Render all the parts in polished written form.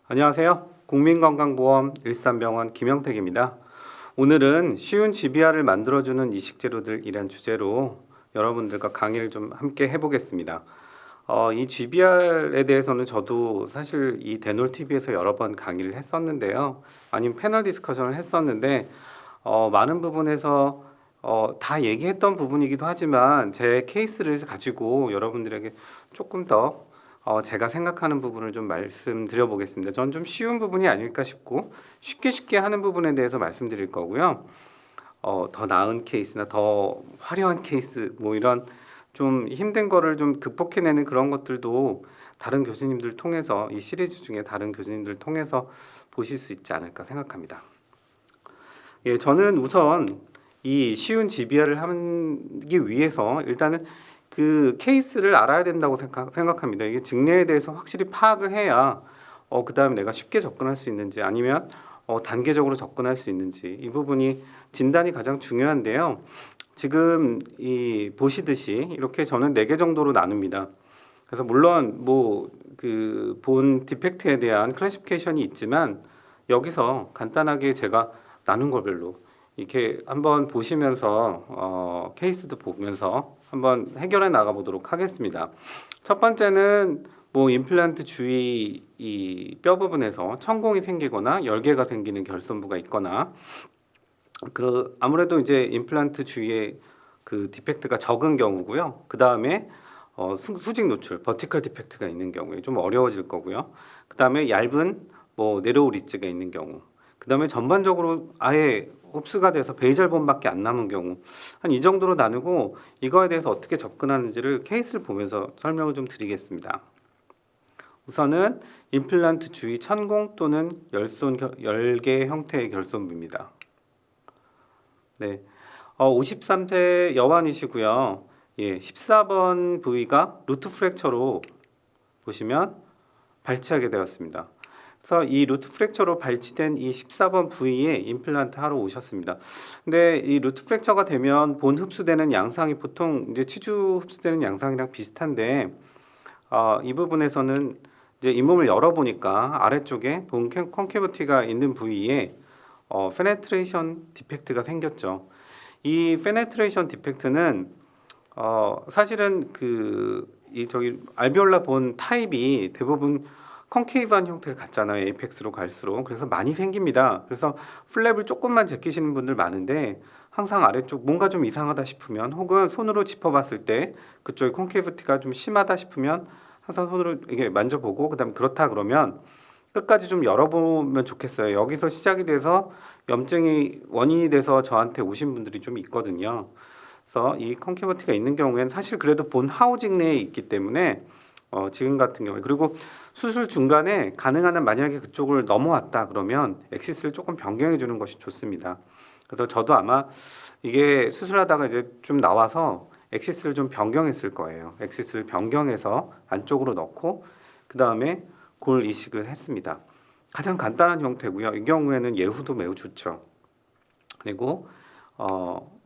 안녕하세요. 국민건강보험 일산병원 김영택입니다. 오늘은 쉬운 GBR을 만들어주는 이식재료들이란 주제로 여러분들과 강의를 좀 함께 해보겠습니다. 이 GBR에 대해서는 저도 사실 이 데놀TV에서 여러 번 강의를 했었는데요. 아니면 패널 디스커션을 했었는데 많은 부분에서 다 얘기했던 부분이기도 하지만 제 케이스를 가지고 여러분들에게 조금 더 제가 생각하는 부분을 좀 말씀드려 보겠습니다. 전 좀 쉬운 부분이 아닐까 싶고 쉽게 하는 부분에 대해서 말씀드릴 거고요. 더 나은 케이스나 더 화려한 케이스 뭐 이런 좀 힘든 거를 좀 극복해내는 그런 것들도 다른 교수님들 통해서 이 시리즈 중에 다른 교수님들 통해서 보실 수 있지 않을까 생각합니다. 예, 저는 우선 이 쉬운 GBR을 하기 위해서 일단은 그 케이스를 알아야 된다고 생각합니다. 이게 증례에 대해서 확실히 파악을 해야 그다음에 내가 쉽게 접근할 수 있는지 아니면 단계적으로 접근할 수 있는지 이 부분이 진단이 가장 중요한데요. 지금 이 보시듯이 이렇게 저는 4개 정도로 나눕니다. 그래서 물론 뭐 그 본 디펙트에 대한 클래시피케이션이 있지만 여기서 간단하게 제가 나눈 걸별로 이렇게 한번 보시면서 케이스도 보면서 한번 해결해 나가 보도록 하겠습니다. 첫 번째는 뭐 임플란트 주위 이 뼈 부분에서 천공이 생기거나 열개가 생기는 결손부가 있거나 아무래도 이제 임플란트 주위에 그 디펙트가 적은 경우고요. 그 다음에 수직 노출, 버티컬 디펙트가 있는 경우에 좀 어려워질 거고요. 그 다음에 얇은 뭐 네로우 리츠가 있는 경우, 그 다음에 전반적으로 아예 흡수가 돼서 베이젤본밖에 안 남은 경우 한 이 정도로 나누고 이거에 대해서 어떻게 접근하는지를 케이스를 보면서 설명을 좀 드리겠습니다. 우선은 임플란트 주위 천공 또는 열개 형태의 결손부입니다. 네, 53세 여환이시고요. 예, 14번 부위가 루트 프랙처로 보시면 발치하게 되었습니다. 그래서 이 루트 프랙처로 발치된 이 14번 부위에 임플란트 하러 오셨습니다. 근데 이 루트 프랙처가 되면 본 흡수되는 양상이 보통 이제 치주 흡수되는 양상이랑 비슷한데 이 부분에서는 이제 잇몸을 열어보니까 아래쪽에 본 콘케이브티가 있는 부위에 페네트레이션 디펙트가 생겼죠. 이 페네트레이션 디펙트는 사실은 저기 알비올라 본 타입이 대부분 컨케이브한 형태를 갖잖아요. 에이펙스로 갈수록. 그래서 많이 생깁니다. 그래서 플랩을 조금만 제끼시는 분들 많은데 항상 아래쪽 뭔가 좀 이상하다 싶으면 혹은 손으로 짚어봤을 때 그쪽에 컨케이브티가 좀 심하다 싶으면 항상 손으로 이게 만져보고 그다음에 그렇다 그러면 끝까지 좀 열어보면 좋겠어요. 여기서 시작이 돼서 염증이 원인이 돼서 저한테 오신 분들이 좀 있거든요. 그래서 이 컨케이브티가 있는 경우에는 사실 그래도 본 하우징 내에 있기 때문에 지금 같은 경우에 그리고 수술 중간에 가능한 한 만약에 그쪽을 넘어왔다 그러면 엑시스를 조금 변경해 주는 것이 좋습니다. 그래서 저도 아마 이게 수술하다가 이제 좀 나와서 엑시스를 좀 변경했을 거예요. 엑시스를 변경해서 안쪽으로 넣고 그 다음에 골 이식을 했습니다. 가장 간단한 형태고요. 이 경우에는 예후도 매우 좋죠. 그리고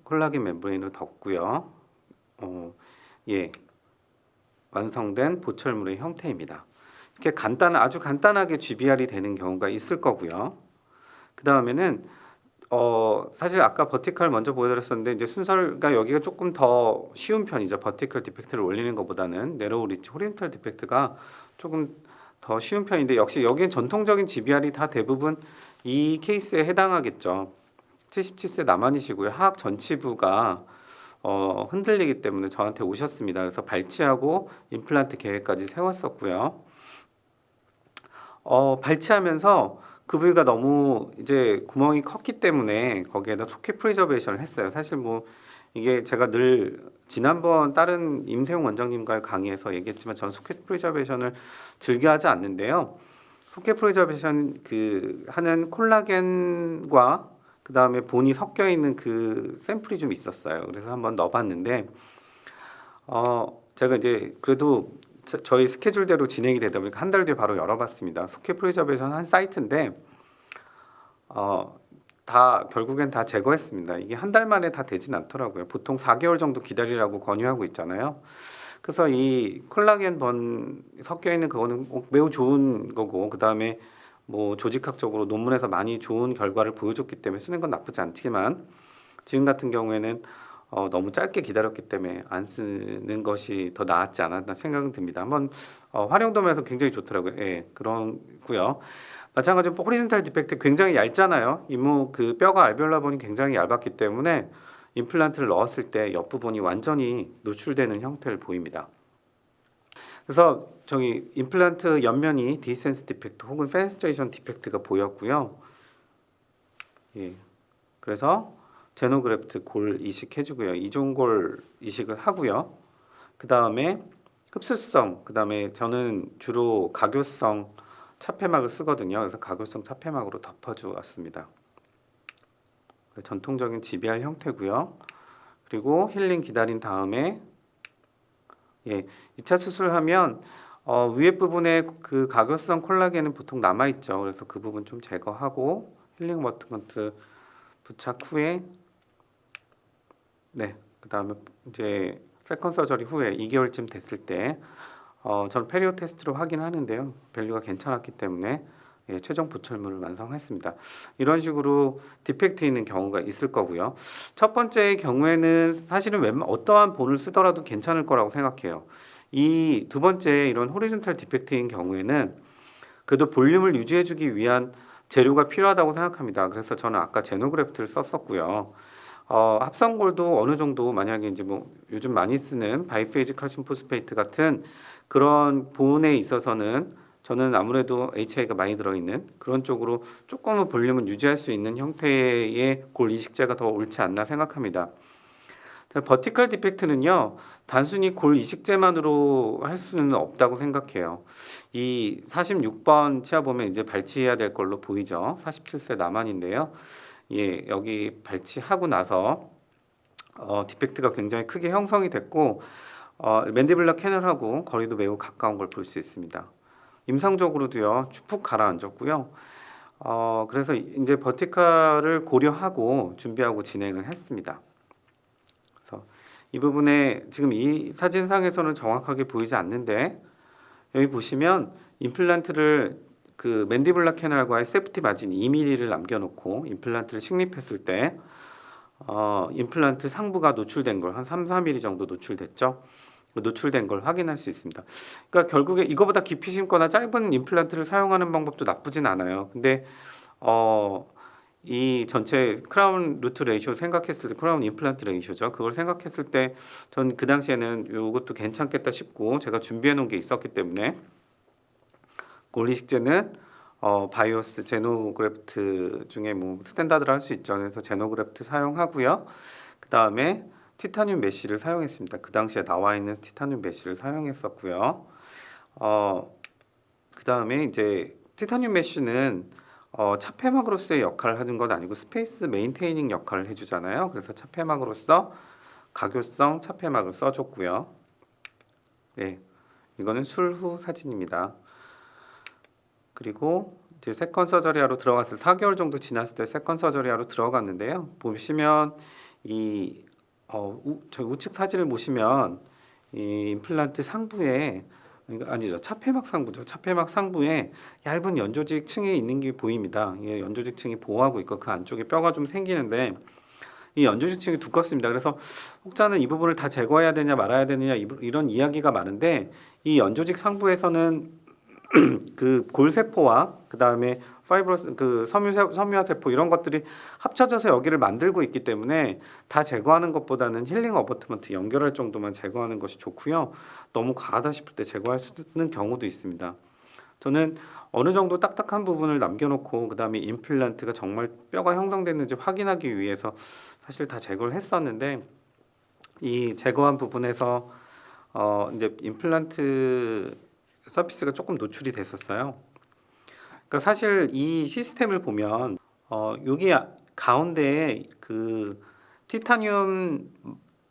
콜라겐 멤브레인을 덮고요. 예, 완성된 보철물의 형태입니다. 이렇게 아주 간단하게 GBR이 되는 경우가 있을 거고요. 그 다음에는 사실 아까 버티컬 먼저 보여드렸었는데 이제 순서가 여기가 조금 더 쉬운 편이죠. 버티컬 디펙트를 올리는 것보다는 네로우 리치 호리젠탈 디펙트가 조금 더 쉬운 편인데 역시 여기엔 전통적인 GBR이 다 대부분 이 케이스에 해당하겠죠. 77세 남한이시고요. 하악 전치부가 흔들리기 때문에 저한테 오셨습니다. 그래서 발치하고 임플란트 계획까지 세웠었고요. 발치하면서 그 부위가 너무 이제 구멍이 컸기 때문에 거기에다 소켓 프리저베이션을 했어요. 사실 뭐 이게 제가 늘 지난번 다른 임세용 원장님과의 강의에서 얘기했지만 저는 소켓 프리저베이션을 즐겨하지 않는데요. 소켓 프리저베이션 하는 콜라겐과 그 다음에 본이 섞여 있는 그 샘플이 좀 있었어요. 그래서 한번 넣어봤는데 제가 이제 그래도 저희 스케줄대로 진행이 되다 보니까 한 달 뒤에 바로 열어봤습니다. 소켓 프리저베이션 한 사이트인데 결국엔 다 제거했습니다. 이게 한 달 만에 다 되진 않더라고요. 보통 4개월 정도 기다리라고 권유하고 있잖아요. 그래서 이 콜라겐 번 섞여 있는 그거는 매우 좋은 거고 그 다음에 뭐 조직학적으로 논문에서 많이 좋은 결과를 보여줬기 때문에 쓰는 건 나쁘지 않지만 지금 같은 경우에는 너무 짧게 기다렸기 때문에 안 쓰는 것이 더 나았지 않았나 생각은 듭니다. 한번 활용도면서 굉장히 좋더라고요. 예, 그런고요. 마찬가지로 호리즌탈 디펙트 굉장히 얇잖아요. 이무 그 뼈가 알베올라 본이 굉장히 얇았기 때문에 임플란트를 넣었을 때 옆부분이 완전히 노출되는 형태를 보입니다. 그래서 저기 임플란트 옆면이 디센스 디펙트 혹은 페네스트레이션 디펙트가 보였고요. 예, 그래서 제노그래프트 골 이식해주고요. 이종골 이식을 하고요. 그 다음에 흡수성, 그 다음에 저는 주로 가교성 차폐막을 쓰거든요. 그래서 가교성 차폐막으로 덮어주었습니다. 전통적인 GBR 형태고요. 그리고 힐링 기다린 다음에 2차 수술하면 위에 부분에 그 가교성 콜라겐은 보통 남아 있죠. 그래서 그 부분 좀 제거하고 힐링 버튼먼트 부착 후에 그다음에 이제 세컨 서저리 후에 2개월쯤 됐을 때 전 페리오 테스트로 확인하는데요. 밸류가 괜찮았기 때문에 최종 보철물을 완성했습니다. 이런 식으로 디펙트 있는 경우가 있을 거고요. 첫 번째의 경우에는 사실은 어떠한 본을 쓰더라도 괜찮을 거라고 생각해요. 이 두 번째 이런 호리즌탈 디펙트인 경우에는 그래도 볼륨을 유지해주기 위한 재료가 필요하다고 생각합니다. 그래서 저는 아까 제노그래프트를 썼었고요. 합성골도 어느 정도 만약에 이제 뭐 요즘 많이 쓰는 바이페이지 칼슘 포스페이트 같은 그런 본에 있어서는 저는 아무래도 HA가 많이 들어있는 그런 쪽으로 조금은 볼륨은 유지할 수 있는 형태의 골 이식제가 더 옳지 않나 생각합니다. 버티컬 디펙트는요, 단순히 골 이식제만으로 할 수는 없다고 생각해요. 이 46번 치아 보면 이제 발치해야 될 걸로 보이죠. 47세 남한인데요. 여기 발치하고 나서 디펙트가 굉장히 크게 형성이 됐고 맨디블러 캐널하고 거리도 매우 가까운 걸 볼 수 있습니다. 임상적으로도요, 푹 가라앉았고요. 그래서 이제 버티컬을 고려하고 준비하고 진행을 했습니다. 그래서 이 부분에 지금 이 사진상에서는 정확하게 보이지 않는데 여기 보시면 임플란트를 그 맨디블라 캐널과의 세프티 마진 2mm를 남겨놓고 임플란트를 식립했을 때 임플란트 상부가 노출된 걸 한 3, 4mm 정도 노출됐죠. 노출된 걸 확인할 수 있습니다. 그러니까 결국에 이거보다 깊이 심거나 짧은 임플란트를 사용하는 방법도 나쁘진 않아요. 근데 이 전체 크라운 루트 레이쇼 생각했을 때 크라운 임플란트 레이쇼죠. 그걸 생각했을 때 전 그 당시에는 이것도 괜찮겠다 싶고 제가 준비해 놓은 게 있었기 때문에 골이식제는 바이오스 제노그래프트 중에 뭐 스탠다드를 할 수 있죠. 그래서 제노그래프트 사용하고요. 그 다음에 티타늄 메쉬를 사용했습니다. 그 당시에 나와 있는 티타늄 메쉬를 사용했었고요. 그 다음에 이제 티타늄 메쉬는 차폐막으로서의 역할을 하는 건 아니고 스페이스 메인테이닝 역할을 해주잖아요. 그래서 차폐막으로서 가교성 차폐막을 써줬고요. 네, 이거는 술 후 사진입니다. 그리고 이제 세컨 서저리하러 들어갔을 4개월 정도 지났을 때 세컨 서저리하러 들어갔는데요. 보시면 이 저희 우측 사진을 보시면 이 임플란트 상부에 아니죠, 차폐막 상부죠. 차폐막 상부에 얇은 연조직층이 있는 게 보입니다. 이 연조직층이 보호하고 있고 그 안쪽에 뼈가 좀 생기는데 이 연조직층이 두껍습니다. 그래서 혹자는 이 부분을 다 제거해야 되냐 말아야 되느냐 이런 이야기가 많은데 이 연조직 상부에서는 그 골세포와 그 다음에 파이브러스 그 섬유화 세포 이런 것들이 합쳐져서 여기를 만들고 있기 때문에 다 제거하는 것보다는 힐링 어버트먼트 연결할 정도만 제거하는 것이 좋고요. 너무 과하다 싶을 때 제거할 수 있는 경우도 있습니다. 저는 어느 정도 딱딱한 부분을 남겨놓고 그 다음에 임플란트가 정말 뼈가 형성됐는지 확인하기 위해서 사실 다 제거를 했었는데 이 제거한 부분에서 이제 임플란트 서피스가 조금 노출이 됐었어요. 그러니까 사실 이 시스템을 보면 여기 가운데에 그 티타늄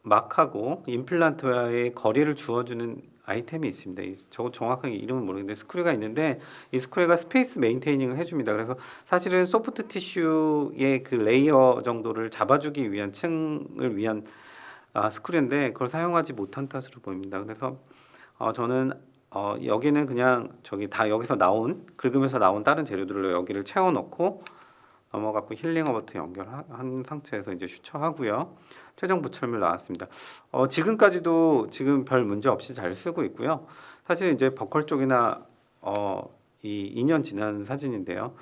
막하고 임플란트와의 거리를 주어주는 아이템이 있습니다. 저 정확하게 이름은 모르겠는데 스크류가 있는데 이 스크류가 스페이스 메인테이닝을 해줍니다. 그래서 사실은 소프트 티슈의 그 레이어 정도를 잡아주기 위한 층을 위한 스크류인데 그걸 사용하지 못한 탓으로 보입니다. 그래서 저는 여기는 그냥 저기 다 여기서 나온 긁으면서 나온 다른 재료들로 여기를 채워넣고 넘어갖고 힐링어버트 연결한 상태에서 이제 슈처하고요. 최종 부철물 나왔습니다. 지금까지도 지금 별 문제 없이 잘 쓰고 있고요. 사실 이제 버컬 쪽이나 이 2년 지난 사진인데요.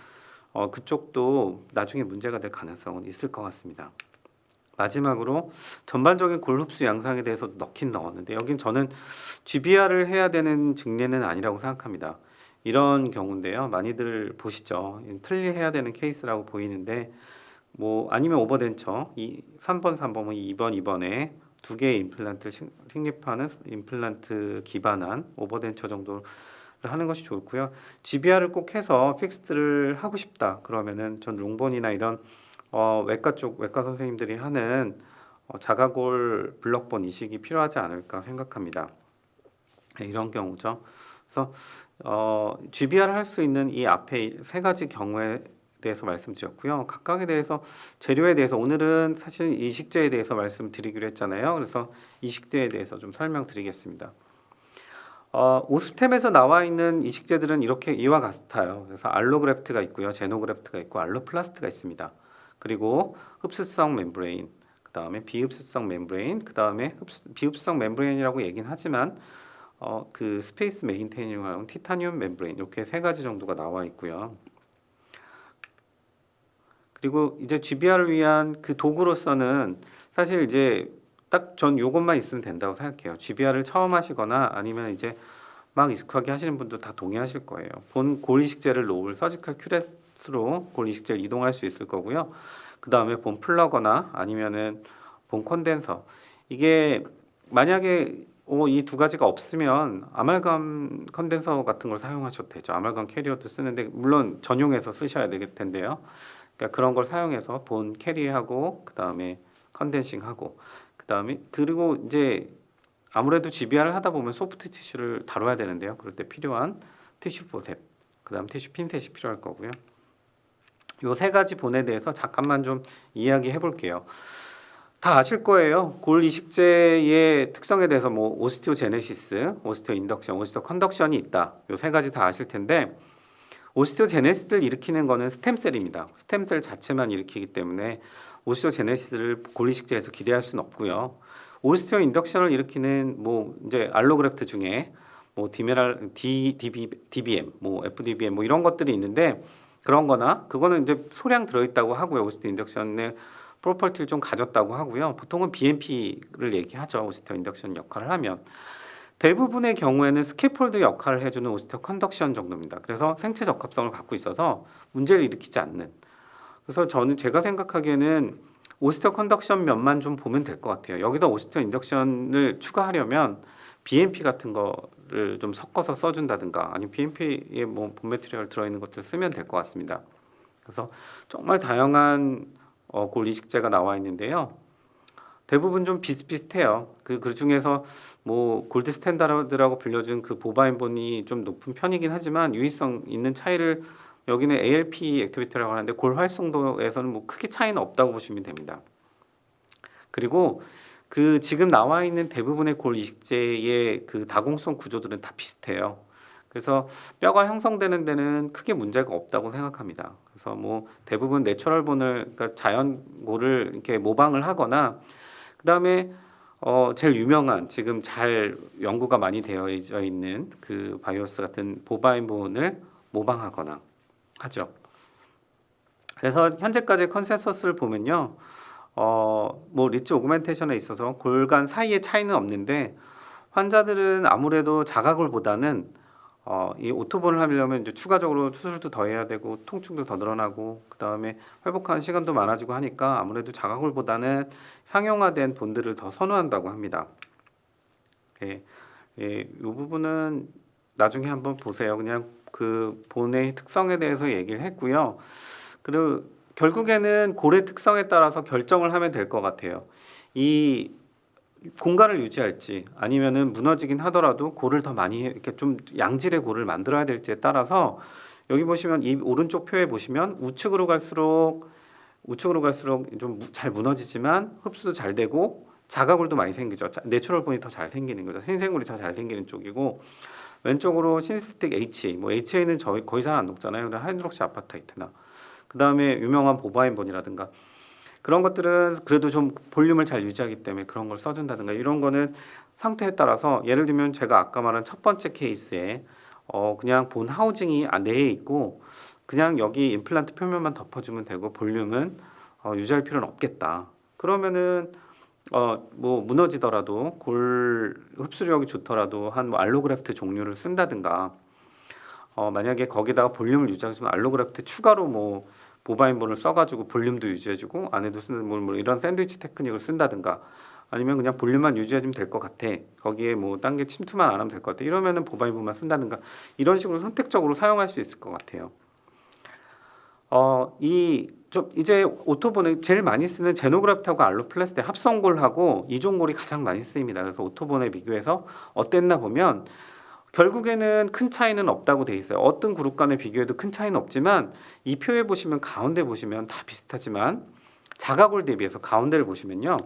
그쪽도 나중에 문제가 될 가능성은 있을 것 같습니다. 마지막으로 전반적인 골 흡수 양상에 대해서 넣긴 넣었는데 여긴 저는 GBR을 해야 되는 증례는 아니라고 생각합니다. 이런 경우인데요. 많이들 보시죠. 틀리해야 되는 케이스라고 보이는데 뭐 아니면 오버덴처 3번 3번 2번 2번에 두 개의 임플란트를 식립하는 임플란트 기반한 오버덴처 정도를 하는 것이 좋고요. GBR을 꼭 해서 픽스트를 하고 싶다. 그러면은 전 롱본이나 이런 외과 쪽 외과 선생님들이 하는 자가골 블럭본 이식이 필요하지 않을까 생각합니다. 네, 이런 경우죠. 그래서 GBR을 할 수 있는 이 앞에 세 가지 경우에 대해서 말씀드렸고요. 각각에 대해서 재료에 대해서 오늘은 사실 이식제에 대해서 말씀드리기로 했잖아요. 그래서 이식제에 대해서 좀 설명드리겠습니다. 오스템에서 나와 있는 이식제들은 이렇게 이와 같아요. 그래서 알로그래프트가 있고요, 제노그래프트가 있고 알로플라스트가 있습니다. 그리고 흡수성 멤브레인, 그 다음에 비흡수성 멤브레인, 그 다음에 비흡수성 멤브레인이라고 얘기는 하지만 그 스페이스 메인테이닝하는 티타늄 멤브레인 이렇게 세 가지 정도가 나와 있고요. 그리고 이제 GBR을 위한 그 도구로서는 사실 이제 딱 전 요것만 있으면 된다고 생각해요. GBR을 처음 하시거나 아니면 이제 막 익숙하게 하시는 분도 다 동의하실 거예요. 본 골 이식제를 놓을 서지컬 큐렛으로 골 이식제를 이동할 수 있을 거고요. 그 다음에 본 플러거나 아니면은 본 콘덴서, 이게 만약에 이 두 가지가 없으면 아말감 컨덴서 같은 걸 사용하셔도 되죠. 아말감 캐리어도 쓰는데 물론 전용해서 쓰셔야 될 텐데요. 그러니까 그런 걸 사용해서 본 캐리하고 그 다음에 컨덴싱하고 그 다음에 그리고 이제 아무래도 GBR을 하다 보면 소프트 티슈를 다뤄야 되는데요. 그럴 때 필요한 티슈 포셉, 그 다음 티슈 핀셋이 필요할 거고요. 요 세 가지 본에 대해서 잠깐만 좀 이야기해 볼게요. 다 아실 거예요. 골 이식제의 특성에 대해서 뭐 오스티오제네시스, 오스티오 인덕션, 오스티오 컨덕션이 있다. 요 세 가지 다 아실 텐데 오스티오제네시스를 일으키는 거는 스템셀입니다. 스템셀 자체만 일으키기 때문에 오스티오제네시스를 골 이식제에서 기대할 수는 없고요. 오스티오 인덕션을 일으키는 뭐 이제 알로그래프트 중에 뭐 DBM, 뭐 FDBM 뭐 이런 것들이 있는데 그런 거나 그거는 이제 소량 들어 있다고 하고요. 오스티오 인덕션의 프로퍼티를 좀 가졌다고 하고요. 보통은 BMP를 얘기하죠. 오스티오 인덕션 역할을 하면 대부분의 경우에는 스캐폴드 역할을 해주는 오스티오 컨덕션 정도입니다. 그래서 생체 적합성을 갖고 있어서 문제를 일으키지 않는. 그래서 제가 생각하기에는 오스티오 컨덕션 면만 좀 보면 될 것 같아요. 여기서 오스티오 인덕션을 추가하려면 BMP 같은 거를 좀 섞어서 써준다든가 아니면 BMP에 뭐 본 매트리얼 들어있는 것들 쓰면 될 것 같습니다. 그래서 정말 다양한 골 이식제가 나와 있는데요. 대부분 좀 비슷비슷해요. 그 중에서 뭐 골드 스탠다드라고 불려준 그 보바인본이 좀 높은 편이긴 하지만 유의성 있는 차이를 여기는 ALP 액티비티라고 하는데 골 활성도에서는 뭐 크게 차이는 없다고 보시면 됩니다. 그리고 그 지금 나와 있는 대부분의 골 이식제의 그 다공성 구조들은 다 비슷해요. 그래서 뼈가 형성되는 데는 크게 문제가 없다고 생각합니다. 그래서 뭐 대부분 내추럴본을 그러니까 자연골을 이렇게 모방을 하거나 그다음에 제일 유명한 지금 잘 연구가 많이 되어 있는 그 바이오스 같은 보바인본을 모방하거나 하죠. 그래서 현재까지 컨센서스를 보면요, 뭐 리치 오그멘테이션에 있어서 골 간 사이의 차이는 없는데 환자들은 아무래도 자가골보다는 이 오토본을 하려면 이제 추가적으로 수술도 더 해야 되고 통증도 더 늘어나고 그 다음에 회복하는 시간도 많아지고 하니까 아무래도 자가골보다는 상용화된 본들을 더 선호한다고 합니다. 이 부분은 나중에 한번 보세요. 그냥 그 본의 특성에 대해서 얘기를 했고요. 그리고 결국에는 골의 특성에 따라서 결정을 하면 될 것 같아요. 이 공간을 유지할지 아니면은 무너지긴 하더라도 골을 더 많이 이렇게 좀 양질의 골을 만들어야 될지에 따라서 여기 보시면 이 오른쪽 표에 보시면 우측으로 갈수록 좀 잘 무너지지만 흡수도 잘 되고 자가골도 많이 생기죠. 내추럴 본이 더 잘 생기는 거죠. 생생골이 더 잘 생기는 쪽이고 왼쪽으로 신스틱 H, 뭐 HA는 저희 거의 잘 안 녹잖아요. 하이드록시 아파타이트나 그 다음에 유명한 보바인본이라든가 그런 것들은 그래도 좀 볼륨을 잘 유지하기 때문에 그런 걸 써준다든가 이런 거는 상태에 따라서 예를 들면 제가 아까 말한 첫 번째 케이스에 그냥 본 하우징이 내에 있고 그냥 여기 임플란트 표면만 덮어주면 되고 볼륨은 유지할 필요는 없겠다. 그러면은 뭐 무너지더라도 골 흡수력이 좋더라도 한뭐 알로그래프트 종류를 쓴다든가 만약에 거기다가 볼륨을 유지하기 위해서 알로그래프트 추가로 뭐 보바인본을 써가지고 볼륨도 유지해주고 안에도 쓰는 뭐 이런 샌드위치 테크닉을 쓴다든가 아니면 그냥 볼륨만 유지해주면 될 것 같아. 거기에 뭐 딴 게 침투만 안 하면 될 것 같아. 이러면은 보바인본만 쓴다든가 이런 식으로 선택적으로 사용할 수 있을 것 같아요. 이 좀 이제 오토본에 제일 많이 쓰는 제노그래프트하고 알로플라스틱 합성골하고 이종골이 가장 많이 쓰입니다. 그래서 오토본에 비교해서 어땠나 보면 결국에는 큰 차이는 없다고 돼 있어요. 어떤 그룹 간에 비교해도 큰 차이는 없지만 이 표에 보시면 가운데 보시면 다 비슷하지만 자가골 대비해서 가운데를 보시면요.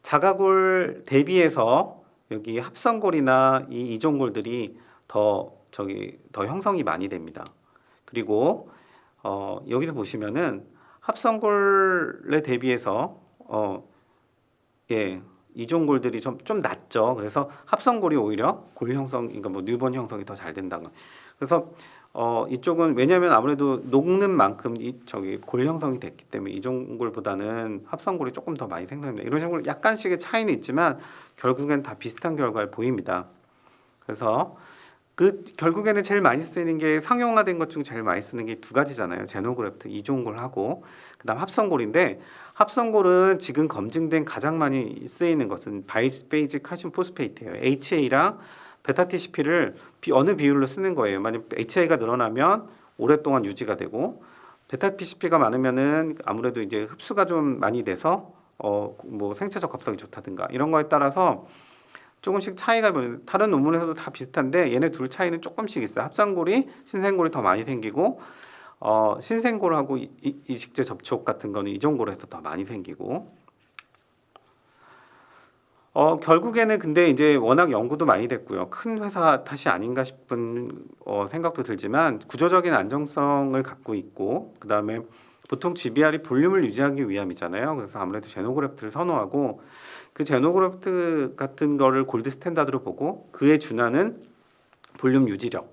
자가골 대비해서 여기 합성골이나 이 이종골들이 더 형성이 많이 됩니다. 그리고 여기서 보시면은 합성골에 대비해서 이종골들이 좀 낮죠. 그래서 합성골이 오히려 골 형성, 그러니까 뭐 뉴본 형성이 더 잘 된다는 거. 그래서 이쪽은 왜냐하면 아무래도 녹는 만큼 골 형성이 됐기 때문에 이종골보다는 합성골이 조금 더 많이 생성됩니다. 이런 식으로 약간씩의 차이는 있지만 결국엔 다 비슷한 결과를 보입니다. 그래서 결국에는 제일 많이 쓰이는 게 상용화된 것 중 제일 많이 쓰는 게 두 가지잖아요. 제노그래프트 이종골하고 그다음 합성골인데 합성골은 지금 검증된 가장 많이 쓰이는 것은 바이스페이직 칼슘 포스페이트예요. HA랑 베타 TCP를 어느 비율로 쓰는 거예요. 만약 HA가 늘어나면 오랫동안 유지가 되고 베타 TCP가 많으면은 아무래도 이제 흡수가 좀 많이 돼서 뭐 생체적 합성이 좋다든가 이런 거에 따라서 조금씩 차이가 다른 논문에서도 다 비슷한데 얘네 둘 차이는 조금씩 있어요. 합성골이 신생골이 더 많이 생기고 신생골하고 이식제 접촉 같은 거는 이종골에서 더 많이 생기고 결국에는 근데 이제 워낙 연구도 많이 됐고요. 큰 회사 탓이 아닌가 싶은 생각도 들지만 구조적인 안정성을 갖고 있고 그다음에 보통 GBR이 볼륨을 유지하기 위함이잖아요. 그래서 아무래도 제노그래프트를 선호하고 그 제노그래프트 같은 거를 골드 스탠다드로 보고 그에 준하는 볼륨 유지력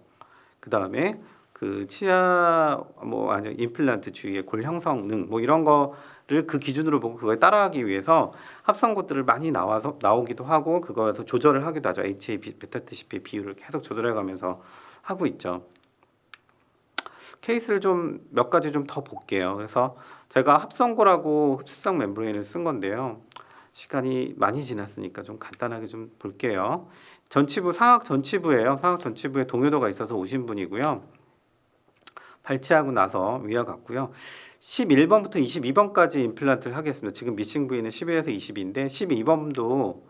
그다음에 그 치아 뭐 아니 임플란트 주위의 골 형성능 뭐 이런 거를 그 기준으로 보고 그거에 따라하기 위해서 합성것들을 많이 나오기도 하고 그거에서 조절을 하기도 하죠. HA 베타 TCP 비율을 계속 조절해 가면서 하고 있죠. 케이스를 좀 몇 가지 좀 더 볼게요. 그래서 제가 합성골하고 흡수성 멤브레인을 쓴 건데요. 시간이 많이 지났으니까 좀 간단하게 좀 볼게요. 전치부 상악 전치부예요. 상악 전치부에 동요도가 있어서 오신 분이고요. 발치하고 나서 위와 같고요. 11번부터 22번까지 임플란트를 하겠습니다. 지금 미싱 부위는 11에서 22인데 12번도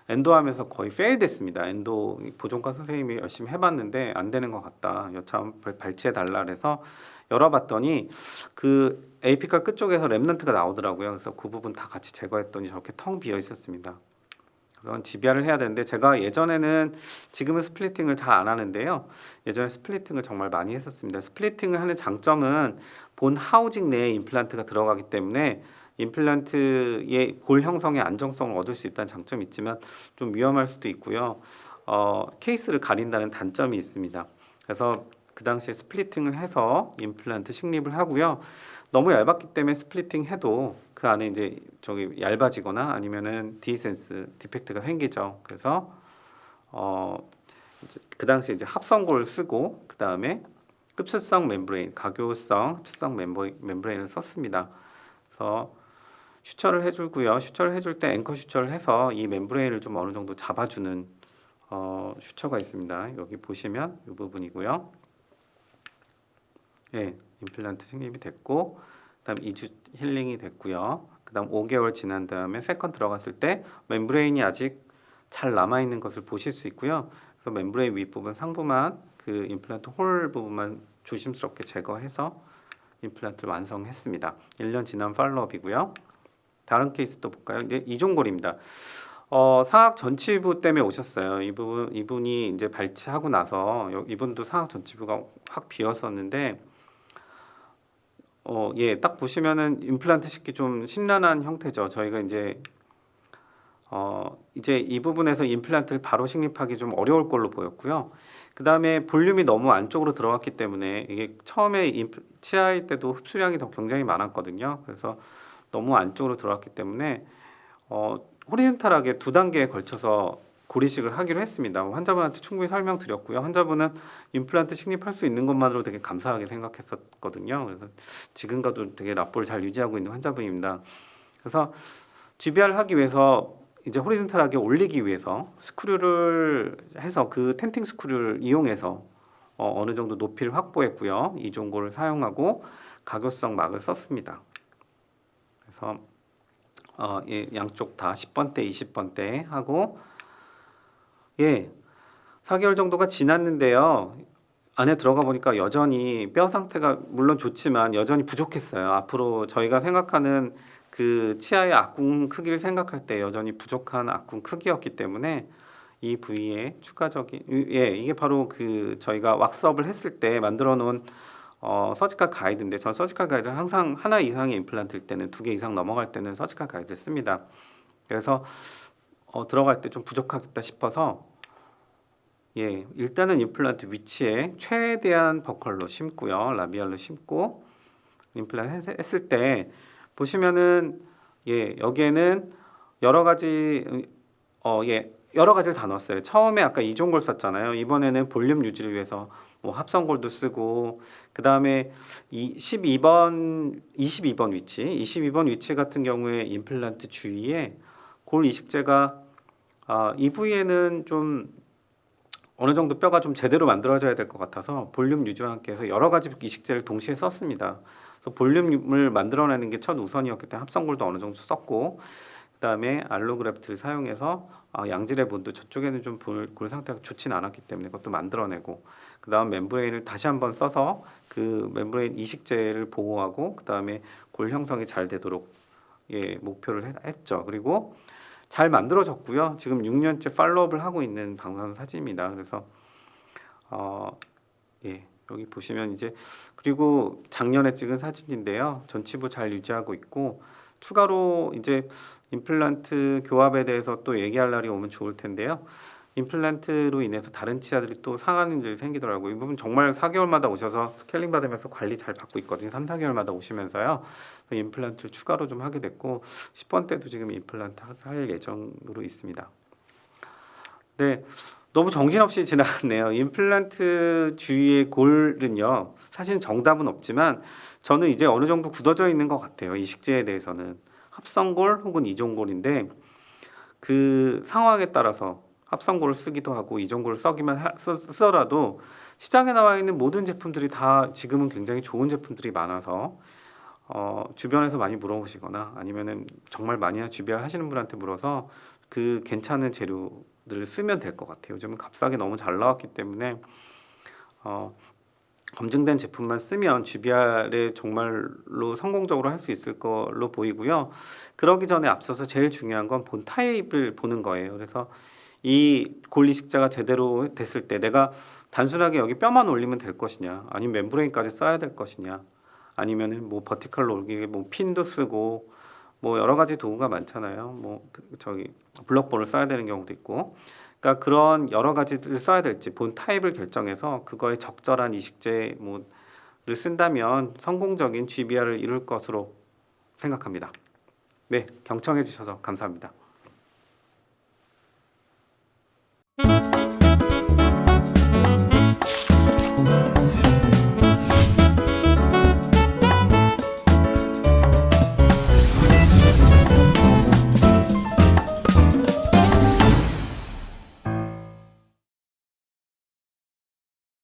엔도하면서 거의 페일 됐습니다. 엔도 보존과 선생님이 열심히 해봤는데 안 되는 것 같다. 여차하면 발치해 달라 그래서 열어봤더니 그 에이피칼 끝쪽에서 랩넌트가 나오더라고요. 그래서 그 부분 다 같이 제거했더니 저렇게 텅 비어 있었습니다. 그건 GBR을 해야 되는데 제가 예전에는 지금은 스플리팅을 잘 안 하는데요. 예전에 스플리팅을 정말 많이 했었습니다. 스플리팅을 하는 장점은 본 하우징 내에 임플란트가 들어가기 때문에 임플란트의 골 형성의 안정성을 얻을 수 있다는 장점이 있지만 좀 위험할 수도 있고요. 케이스를 가린다는 단점이 있습니다. 그래서 그 당시에 스플리팅을 해서 임플란트 식립을 하고요. 너무 얇았기 때문에 스플리팅 해도 그 안에 이제 얇아지거나 아니면은 디센스 디펙트가 생기죠. 그래서 그 당시에 이제 합성골을 쓰고 그 다음에 흡수성 멤브레인, 가교성 흡수성 멤브레인을 썼습니다. 그래서 슈처를 해주고요. 슈처를 해줄 때 앵커 슈처를 해서 이 멤브레인을 좀 어느 정도 잡아주는 슈처가 있습니다. 여기 보시면 이 부분이고요. 예, 임플란트 식립이 됐고 그다음 2주 힐링이 됐고요. 그다음 5개월 지난 다음에 세컨 들어갔을 때 멤브레인이 아직 잘 남아 있는 것을 보실 수 있고요. 그래서 멤브레인 윗부분 상부만 그 임플란트 홀 부분만 조심스럽게 제거해서 임플란트를 완성했습니다. 1년 지난 팔로업이고요. 다른 케이스 또 볼까요? 이제 이종골입니다. 상악 전치부 때문에 오셨어요. 이분이 이제 발치하고 나서 이분도 상악 전치부가 확 비었었는데 예, 딱 보시면은 임플란트 싣기 좀 심란한 형태죠. 저희가 이제 이 부분에서 임플란트를 바로 식립하기 좀 어려울 걸로 보였고요. 그 다음에 볼륨이 너무 안쪽으로 들어갔기 때문에 이게 처음에 치아일 때도 흡수량이 더 굉장히 많았거든요. 그래서 너무 안쪽으로 들어갔기 때문에 호리젠탈하게 두 단계에 걸쳐서 고리식을 하기로 했습니다. 환자분한테 충분히 설명드렸고요. 환자분은 임플란트 식립할 수 있는 것만으로 되게 감사하게 생각했었거든요. 그래서 지금과도 되게 라포를 잘 유지하고 있는 환자분입니다. 그래서 GBR을 하기 위해서 이제 호리젠탈하게 올리기 위해서 스크류를 해서 그 텐팅 스크류를 이용해서 어느 정도 높이를 확보했고요. 이종고를 사용하고 가교성 막을 썼습니다. 그래서 예, 양쪽 다 10번대, 20번대 하고 예, 4개월 정도가 지났는데요. 안에 들어가 보니까 여전히 뼈 상태가 물론 좋지만 여전히 부족했어요. 앞으로 저희가 생각하는 그 치아의 악궁 크기를 생각할 때 여전히 부족한 악궁 크기였기 때문에 이 부위에 추가적인 예, 이게 바로 그 저희가 왁스업을 했을 때 만들어 놓은 서지컬 가이드인데 전 서지컬 가이드를 항상 하나 이상의 임플란트일 때는 2개 이상 넘어갈 때는 서지컬 가이드를 씁니다. 그래서 들어갈 때 좀 부족하겠다 싶어서 예, 일단은 임플란트 위치에 최대한 버컬로 심고요. 라비알로 심고 임플란트 했을 때 보시면은 예, 여기에는 여러 가지 예, 여러 가지를 다 넣었어요. 처음에 아까 이종골 썼잖아요. 이번에는 볼륨 유지를 위해서 뭐 합성골도 쓰고 그 다음에 22번 위치 같은 경우에 임플란트 주위에 골 이식제가 이 부위에는 좀 어느 정도 뼈가 좀 제대로 만들어져야 될 것 같아서 볼륨 유지와 함께 해서 여러 가지 이식제를 동시에 썼습니다. 그래서 볼륨을 만들어내는 게 첫 우선이었기 때문에 합성골도 어느 정도 썼고 그 다음에 알로그래프트를 사용해서 양질의 본드 저쪽에는 좀 골 상태가 좋지는 않았기 때문에 그것도 만들어내고 그 다음 멤브레인을 다시 한번 써서 그 멤브레인 이식제를 보호하고 그 다음에 골 형성이 잘 되도록 예, 목표를 했죠. 그리고 잘 만들어졌고요. 지금 6년째 팔로우업을 하고 있는 방사선 사진입니다. 그래서 예, 여기 보시면 이제 그리고 작년에 찍은 사진인데요. 전치부 잘 유지하고 있고 추가로 이제 임플란트 교합에 대해서 또 얘기할 날이 오면 좋을 텐데요. 임플란트로 인해서 다른 치아들이 또 상하는 일이 생기더라고요. 이 부분 정말 4개월마다 오셔서 스케일링 받으면서 관리 잘 받고 있거든요. 3, 4개월마다 오시면서요. 임플란트를 추가로 좀 하게 됐고 10번 때도 지금 임플란트 할 예정으로 있습니다. 네, 너무 정신없이 지나갔네요. 임플란트 주위의 골은요. 사실 정답은 없지만 저는 이제 어느 정도 굳어져 있는 것 같아요. 이식제에 대해서는 합성골 혹은 이종골인데 그 상황에 따라서 합성골을 쓰기도 하고 이종골을 쓰더라도 시장에 나와 있는 모든 제품들이 다 지금은 굉장히 좋은 제품들이 많아서 주변에서 많이 물어보시거나 아니면은 정말 많이 GBR 하시는 분한테 물어서 그 괜찮은 재료들을 쓰면 될 것 같아요. 요즘은 값싸게 너무 잘 나왔기 때문에 검증된 제품만 쓰면 GBR에 정말로 성공적으로 할 수 있을 걸로 보이고요. 그러기 전에 앞서서 제일 중요한 건 본 타입을 보는 거예요. 그래서 이 골이식자가 제대로 됐을 때 내가 단순하게 여기 뼈만 올리면 될 것이냐, 아니면 멤브레인까지 써야 될 것이냐, 아니면은 뭐 버티컬로 올리게 뭐 핀도 쓰고 뭐 여러 가지 도구가 많잖아요. 뭐 저기 블럭볼을 써야 되는 경우도 있고. 그러니까 그런 여러 가지를 써야 될지 본 타입을 결정해서 그거에 적절한 이식제 뭐를 쓴다면 성공적인 GBR을 이룰 것으로 생각합니다. 네, 경청해 주셔서 감사합니다.